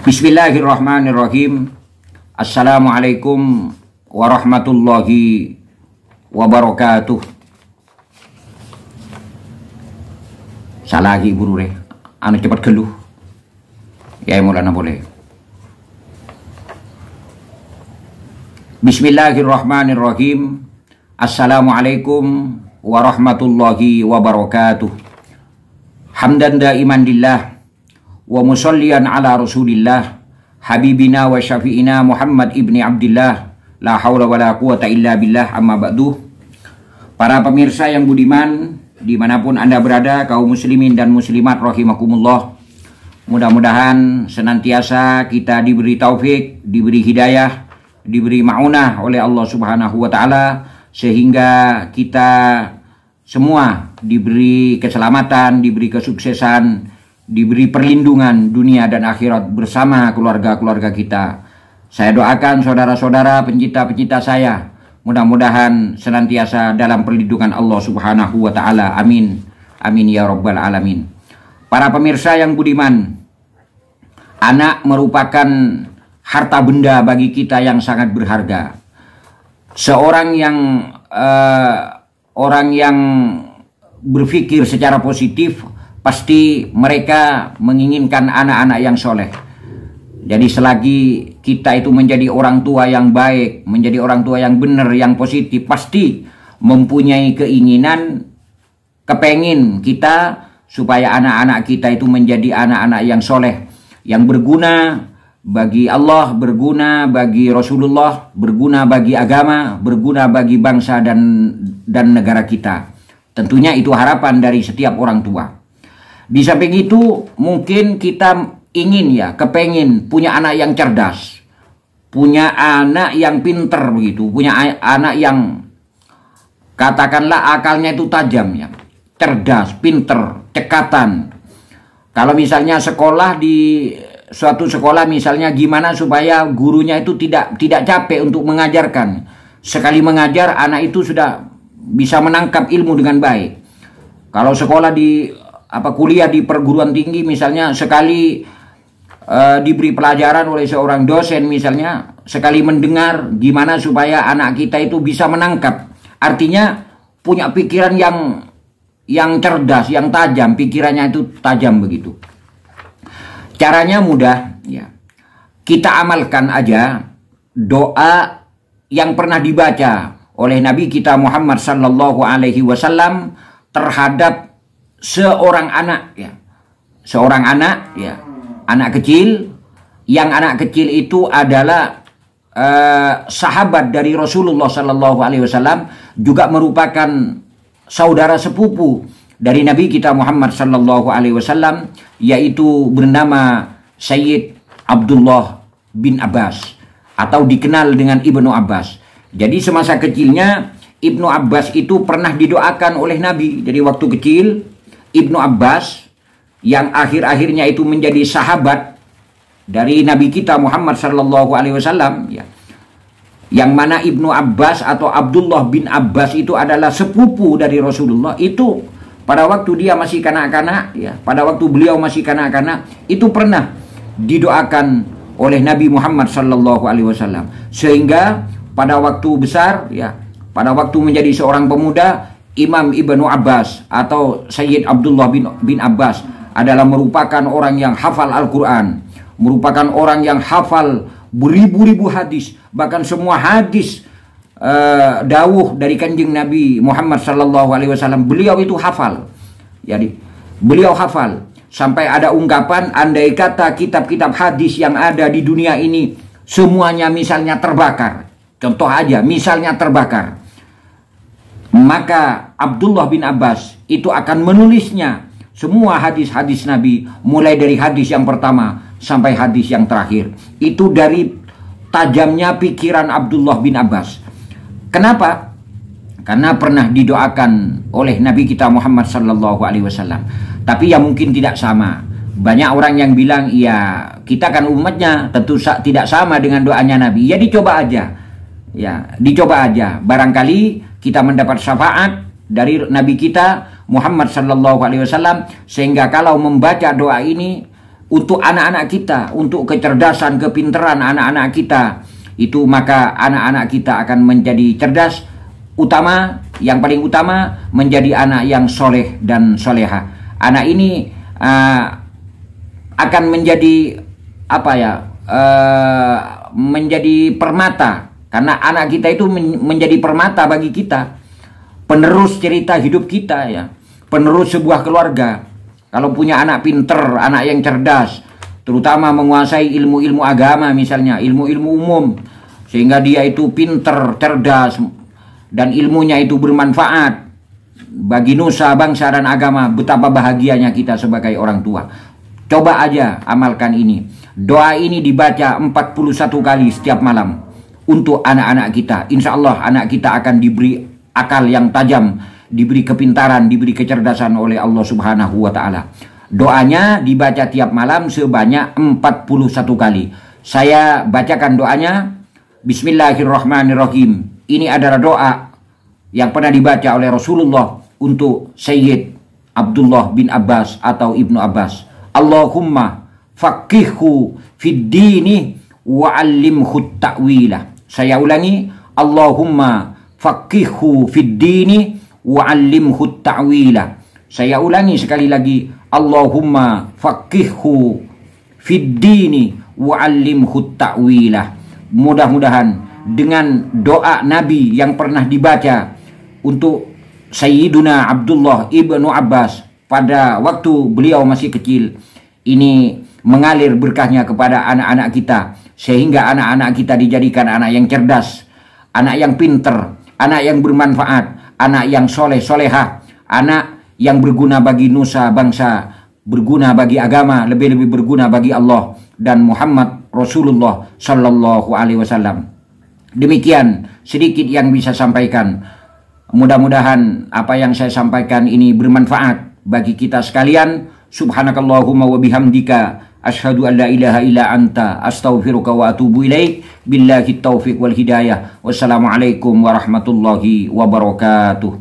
Bismillahirrahmanirrahim. Assalamualaikum warahmatullahi wabarakatuh. Salah lagi buru deh. Anu cepat geluh. Ya mulana boleh. Bismillahirrahmanirrahim. Assalamualaikum warahmatullahi wabarakatuh. Hamdan daiman lillah wa musallian ala rasulillah habibina wa syafi'ina Muhammad ibni Abdillah la hawla wa la quwata illa billah amma ba'du. Para pemirsa yang budiman dimanapun anda berada, kaum muslimin dan muslimat rahimakumullah, mudah-mudahan senantiasa kita diberi taufik, diberi hidayah, diberi ma'unah oleh Allah subhanahu wa ta'ala, sehingga kita semua diberi keselamatan, diberi kesuksesan, diberi perlindungan dunia dan akhirat bersama keluarga-keluarga kita. Saya doakan saudara-saudara pencinta-pencinta saya, mudah-mudahan senantiasa dalam perlindungan Allah subhanahu wa ta'ala. Amin. Amin ya rabbal alamin. Para pemirsa yang budiman, anak merupakan harta benda bagi kita yang sangat berharga. Seorang yang berpikir secara positif, pasti mereka menginginkan anak-anak yang soleh. Jadi selagi kita itu menjadi orang tua yang baik, menjadi orang tua yang benar, yang positif, pasti mempunyai keinginan, kepengin kita supaya anak-anak kita itu menjadi anak-anak yang soleh, yang berguna bagi Allah, berguna bagi Rasulullah, berguna bagi agama, berguna bagi bangsa dan negara kita. Tentunya itu harapan dari setiap orang tua. Di samping itu mungkin kita ingin kepengin punya anak yang cerdas, punya anak yang pinter begitu, punya anak yang katakanlah akalnya itu tajam cerdas, pinter, cekatan. Kalau misalnya sekolah di suatu sekolah misalnya, gimana supaya gurunya itu tidak capek untuk mengajarkan. Sekali mengajar anak itu sudah bisa menangkap ilmu dengan baik. Kalau sekolah kuliah di perguruan tinggi misalnya, sekali diberi pelajaran oleh seorang dosen misalnya, sekali mendengar, gimana supaya anak kita itu bisa menangkap. Artinya punya pikiran yang cerdas, yang tajam, pikirannya itu tajam begitu. Caranya mudah kita amalkan aja doa yang pernah dibaca oleh Nabi kita Muhammad sallallahu alaihi wasallam terhadap seorang anak anak kecil, yang anak kecil itu adalah sahabat dari Rasulullah sallallahu alaihi wasallam, juga merupakan saudara sepupu dari Nabi kita Muhammad sallallahu alaihi wasallam, yaitu bernama Sayyid Abdullah bin Abbas atau dikenal dengan Ibnu Abbas. Jadi semasa kecilnya Ibnu Abbas itu pernah didoakan oleh Nabi. Jadi waktu kecil Ibnu Abbas yang akhir-akhirnya itu menjadi sahabat dari Nabi kita Muhammad sallallahu alaihi wasallam, yang mana Ibnu Abbas atau Abdullah bin Abbas itu adalah sepupu dari Rasulullah. Itu pada waktu dia masih kanak-kanak, pada waktu beliau masih kanak-kanak, itu pernah didoakan oleh Nabi Muhammad sallallahu alaihi wasallam, sehingga pada waktu besar, pada waktu menjadi seorang pemuda, Imam Ibnu Abbas atau Sayyid Abdullah bin Abbas adalah merupakan orang yang hafal Al-Quran, merupakan orang yang hafal beribu-ribu hadis, bahkan semua hadis dawuh dari kanjeng Nabi Muhammad sallallahu alaihi wasallam beliau itu hafal. Jadi beliau hafal sampai ada ungkapan, andai kata kitab-kitab hadis yang ada di dunia ini semuanya misalnya terbakar, contoh aja misalnya terbakar, maka Abdullah bin Abbas itu akan menulisnya semua hadis-hadis Nabi, mulai dari hadis yang pertama sampai hadis yang terakhir. Itu dari tajamnya pikiran Abdullah bin Abbas. Kenapa? Karena pernah didoakan oleh Nabi kita Muhammad sallallahu alaihi wasallam. Tapi mungkin tidak sama. Banyak orang yang bilang, kita kan umatnya, tentu tidak sama dengan doanya Nabi. Dicoba aja. Dicoba aja. Barangkali kita mendapat syafaat dari Nabi kita Muhammad sallallahu alaihi wasallam, sehingga kalau membaca doa ini untuk anak-anak kita, untuk kecerdasan, kepintaran anak-anak kita, itu maka anak-anak kita akan menjadi cerdas, yang paling utama menjadi anak yang soleh dan soleha. Anak ini akan menjadi menjadi permata, karena anak kita itu menjadi permata bagi kita, penerus cerita hidup kita, ya, penerus sebuah keluarga. Kalau punya anak pinter, anak yang cerdas, terutama menguasai ilmu-ilmu agama, misalnya ilmu-ilmu umum, sehingga dia itu pinter, cerdas, dan ilmunya itu bermanfaat bagi nusa, bangsa, dan agama, betapa bahagianya kita sebagai orang tua. Coba aja amalkan ini. Doa ini dibaca 41 kali setiap malam untuk anak-anak kita. Insya Allah anak kita akan diberi akal yang tajam, diberi kepintaran, diberi kecerdasan oleh Allah Subhanahu wa Ta'ala. Doanya dibaca tiap malam sebanyak 41 kali. Saya bacakan doanya. Bismillahirrahmanirrahim. Ini adalah doa yang pernah dibaca oleh Rasulullah untuk Sayyid Abdullah bin Abbas atau Ibnu Abbas. Allahumma faqihhu fid dini wa 'allimhu ta'wila. Saya ulangi. Allahumma faqihhu fid dini wa 'allimhu ta'wila. Saya ulangi sekali lagi. Allahumma faqihhu fid dini wa 'allimhu ta'wila. Mudah-mudahan dengan doa Nabi yang pernah dibaca untuk Sayyiduna Abdullah ibnu Abbas pada waktu beliau masih kecil, ini mengalir berkahnya kepada anak-anak kita, sehingga anak-anak kita dijadikan anak yang cerdas, anak yang pinter, anak yang bermanfaat, anak yang soleh solehah, anak yang berguna bagi nusa bangsa, berguna bagi agama, lebih-lebih berguna bagi Allah dan Muhammad Rasulullah Sallallahu Alaihi Wasallam. Demikian sedikit yang bisa sampaikan. Mudah-mudahan apa yang saya sampaikan ini bermanfaat bagi kita sekalian. Subhanakallahumma wa bihamdika asyhadu an la ilaha illa anta astaghfiruka wa atubu ilaik. Billahi taufiq wal hidayah. Wassalamualaikum warahmatullahi wabarakatuh.